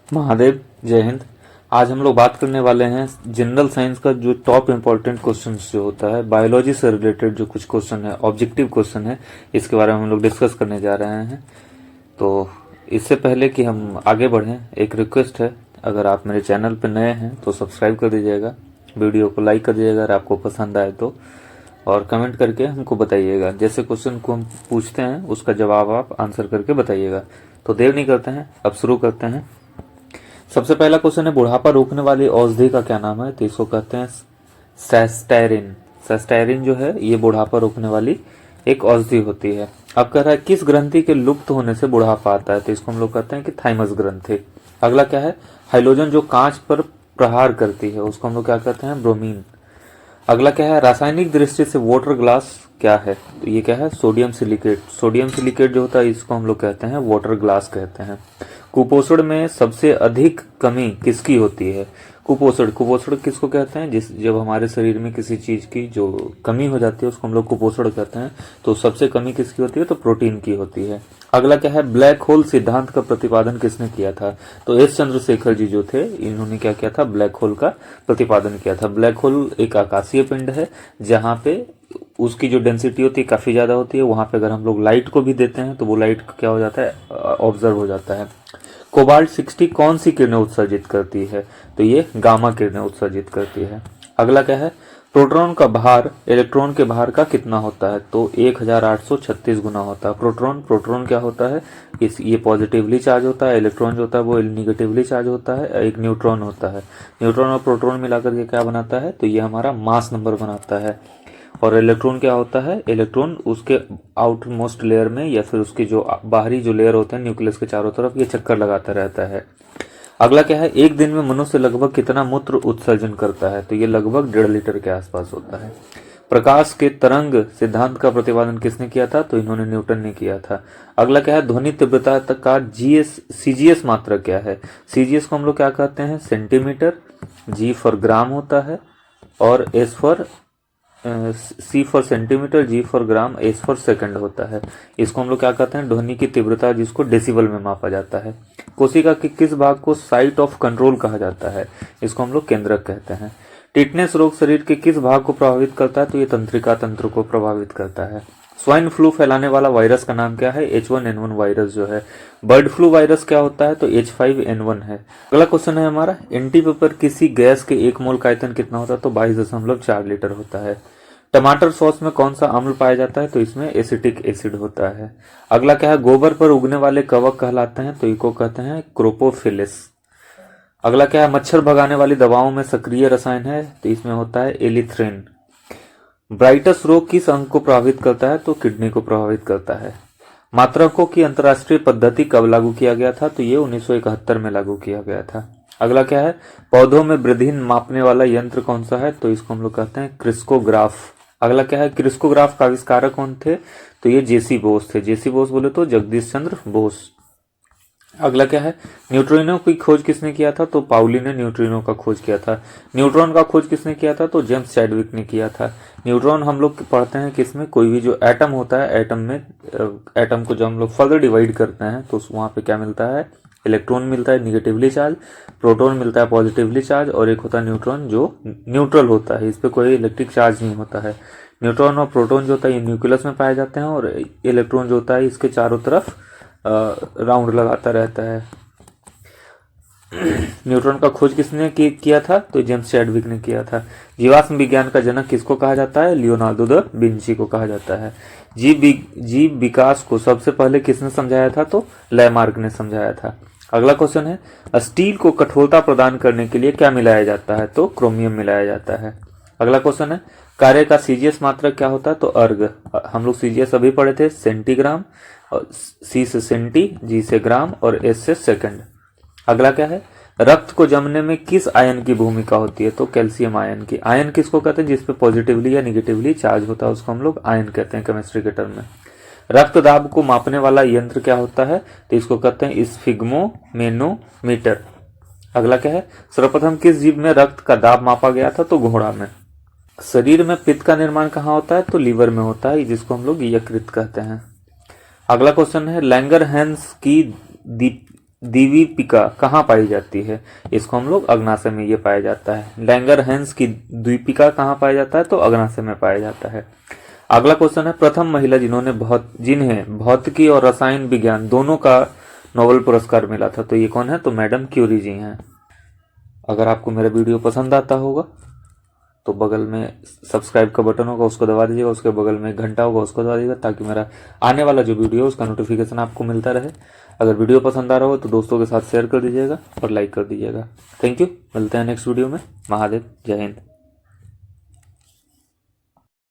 महादेव, जय हिंद। आज हम लोग बात करने वाले हैं जनरल साइंस का जो टॉप इम्पोर्टेंट क्वेश्चन जो होता है, बायोलॉजी से रिलेटेड जो कुछ क्वेश्चन है, ऑब्जेक्टिव क्वेश्चन है, इसके बारे में हम लोग डिस्कस करने जा रहे हैं। तो इससे पहले कि हम आगे बढ़ें, एक रिक्वेस्ट है, अगर आप मेरे चैनल पर नए हैं तो सब्सक्राइब कर दीजिएगा, वीडियो को लाइक कर दीजिएगा अगर आपको पसंद आए तो, और कमेंट करके हमको बताइएगा। जैसे क्वेश्चन को हम पूछते हैं उसका जवाब आप आंसर करके बताइएगा। तो देर नहीं करते हैं, अब शुरू करते हैं। सबसे पहला क्वेश्चन है, बुढ़ापा रोकने वाली औषधि का क्या नाम है? तो इसको कहते हैं सेस्टेरिन। सेस्टेरिन जो है ये बुढ़ापा रोकने वाली एक औषधि होती है। अब कह रहा है किस ग्रंथि के लुप्त होने से बुढ़ापा आता है? तो इसको हम लोग कहते हैं कि थाइमस ग्रंथि। अगला क्या है? हाइड्रोजन जो कांच पर प्रहार करती है उसको हम लोग क्या कहते हैं? ब्रोमीन। अगला क्या है? रासायनिक दृष्टि से वाटर ग्लास क्या है? तो ये क्या है? Sodium silicate. सोडियम सिलिकेट जो होता है इसको हम लोग कहते हैं वाटर ग्लास कहते हैं। कुपोषण में सबसे अधिक कमी किसकी होती है? कुपोषण, कुपोषण किसको कहते हैं? जब हमारे शरीर में किसी चीज की जो कमी हो जाती है उसको हम लोग कुपोषण कहते हैं। तो सबसे कमी किसकी होती है? तो प्रोटीन की होती है। अगला क्या है? ब्लैक होल सिद्धांत का प्रतिपादन किसने किया था? तो एस चंद्रशेखर जी जो थे इन्होंने क्या किया था? ब्लैक होल का प्रतिपादन किया था। ब्लैक होल एक आकाशीय पिंड है जहां पे उसकी जो डेंसिटी होती है काफी ज्यादा होती है। वहां पे अगर हम लोग लाइट को भी देते हैं तो वो लाइट क्या हो जाता है? ऑब्जर्व हो जाता है। कोबाल्ट 60 कौन सी किरणें उत्सर्जित करती है? तो ये गामा किरणें उत्सर्जित करती है। अगला क्या है? प्रोटॉन का भार इलेक्ट्रॉन के भार का कितना होता है? तो 1836 गुना होता है। प्रोटॉन क्या होता है? ये पॉजिटिवली चार्ज होता है, इलेक्ट्रॉन जो होता है वो निगेटिवली चार्ज होता है, एक न्यूट्रॉन होता है। न्यूट्रॉन और प्रोटॉन मिलाकर के क्या बनाता है? तो ये हमारा मास नंबर बनाता है। और इलेक्ट्रॉन क्या होता है? इलेक्ट्रॉन उसके आउटर मोस्ट लेयर में या फिर उसकी जो बाहरी जो लेयर होते हैं न्यूक्लियस के चारों तरफ, ये चक्कर लगाता रहता है। अगला क्या है? एक दिन में मनुष्य लगभग कितना मूत्र उत्सर्जन करता है? तो ये लगभग 1.5 लीटर के आसपास होता है। प्रकाश के तरंग सिद्धांत का प्रतिपादन किसने किया था? तो इन्होंने न्यूटन ने किया था। अगला क्या है? ध्वनि तीव्रता का सीजीएस मात्रक क्या है? सीजीएस को हम लोग क्या कहते हैं? सेंटीमीटर। जी फॉर ग्राम होता है, और S for C for centimetre, G for gram, S for second होता है। इसको हम लोग क्या कहते हैं? ध्वनि की तीव्रता, जिसको डेसिबल में मापा जाता है। कोशिका के किस भाग को साइट ऑफ कंट्रोल कहा जाता है? इसको हम लोग केंद्रक कहते हैं। टिटनेस रोग शरीर के किस भाग को प्रभावित करता है? तो ये तंत्रिका तंत्र को प्रभावित करता है। स्वाइन फ्लू फैलाने वाला वायरस का नाम क्या है? H1N1 वायरस जो है। बर्ड फ्लू वायरस क्या होता है? तो H5N1 है। अगला क्वेश्चन है हमारा, एनटीपी पर किसी गैस के 1 मोल का आयतन कितना होता है? तो 22.4 लीटर होता है। टमाटर सॉस में कौन सा अम्ल पाया जाता है? तो इसमें एसिटिक एसिड होता है। अगला क्या है? गोबर पर उगने वाले कवक कहलाते हैं, तो इनको कहते हैं क्रोपोफिलिस। अगला क्या है? मच्छर भगाने वाली दवाओं में सक्रिय रसायन है, तो इसमें होता है एलिथ्रिन। ब्राइटस रोग किस अंग को प्रभावित करता है? तो किडनी को प्रभावित करता है। मात्रकों की अंतर्राष्ट्रीय पद्धति कब लागू किया गया था? तो ये 1971 में लागू किया गया था। अगला क्या है? पौधों में वृद्धि मापने वाला यंत्र कौन सा है? तो इसको हम लोग कहते हैं क्रिस्कोग्राफ। अगला क्या है? क्रिस्कोग्राफ का आविष्कारक कौन थे? तो ये जेसी बोस थे। जेसी बोस बोले तो जगदीश चंद्र बोस। अगला क्या है? न्यूट्रिनो की खोज किसने किया था? तो पाउली ने न्यूट्रिनो का खोज किया था। न्यूट्रॉन का खोज किसने किया था? तो जेम्स चैडविक ने किया था। न्यूट्रॉन हम लोग पढ़ते हैं किसमें? कोई भी जो एटम होता है, एटम में एटम को जब हम लोग फर्दर डिवाइड करते हैं तो वहां पे क्या मिलता है? इलेक्ट्रॉन मिलता है निगेटिवली चार्ज, प्रोटॉन मिलता है पॉजिटिवली चार्ज, और एक होता है न्यूट्रॉन जो न्यूट्रल होता है, इस पे कोई इलेक्ट्रिक चार्ज नहीं होता है। न्यूट्रॉन और प्रोटॉन जो होता है ये न्यूक्लियस में पाए जाते हैं, और इलेक्ट्रॉन जो होता है इसके चारों तरफ राउंड लगाता रहता है। न्यूट्रॉन का खोज किसने किया था? तो जेम्स चैडविक ने किया था। जीवाश्म विज्ञान का जनक किसको कहा जाता है? लियोनार्डो दा विंची को कहा जाता है। जीव विकास को सबसे पहले किसने समझाया था? तो लैमार्क ने समझाया था। अगला क्वेश्चन है, स्टील को कठोरता प्रदान करने के लिए क्या मिलाया जाता है? तो क्रोमियम मिलाया जाता है। अगला क्वेश्चन है, कार्य का सीजीएस मात्रक क्या होता है? तो अर्ग। हम लोग सीजीएस अभी पढ़े थे, सेंटीग्राम, और सी से सेंटी, जी से ग्राम, और एस से सेकंड। अगला क्या है? रक्त को जमने में किस आयन की भूमिका होती है? तो कैल्शियम आयन की। आयन किसको कहते हैं? जिसपे पॉजिटिवली या निगेटिवली चार्ज होता है उसको हम लोग आयन कहते हैं केमिस्ट्री के टर्म में। रक्त दाब को मापने वाला यंत्र क्या होता है? तो इसको कहते हैं स्फिग्मोमेनोमीटर। अगला क्या है? सर्वप्रथम किस जीव में रक्त का दाब मापा गया था? तो घोड़ा में। शरीर में पित्त का निर्माण कहाँ होता है? तो लीवर में होता है, जिसको हम लोग यकृत कहते हैं। अगला क्वेश्चन है, लैंगर हैंस की द्वीपिका कहाँ पाई जाती है? इसको हम लोग अग्नाशय में ये पाया जाता है। लैंगरहैंस की द्वीपिका कहाँ पाया जाता है? तो अग्नाशय में पाया जाता है। अगला क्वेश्चन है, प्रथम महिला जिन्हें भौतिकी और रसायन विज्ञान दोनों का नोबेल पुरस्कार मिला था, तो ये कौन है? तो मैडम क्यूरी जी हैं। अगर आपको मेरा वीडियो पसंद आता होगा तो बगल में सब्सक्राइब का बटन होगा, उसको दबा दीजिएगा। उसके बगल में एक घंटा होगा, उसको दबा दीजिएगा, ताकि मेरा आने वाला जो वीडियो है उसका नोटिफिकेशन आपको मिलता रहे। अगर वीडियो पसंद आ रहा हो तो दोस्तों के साथ शेयर कर दीजिएगा और लाइक कर दीजिएगा। Thank you. मिलते हैं नेक्स्ट वीडियो में। महादेव। जय हिंद।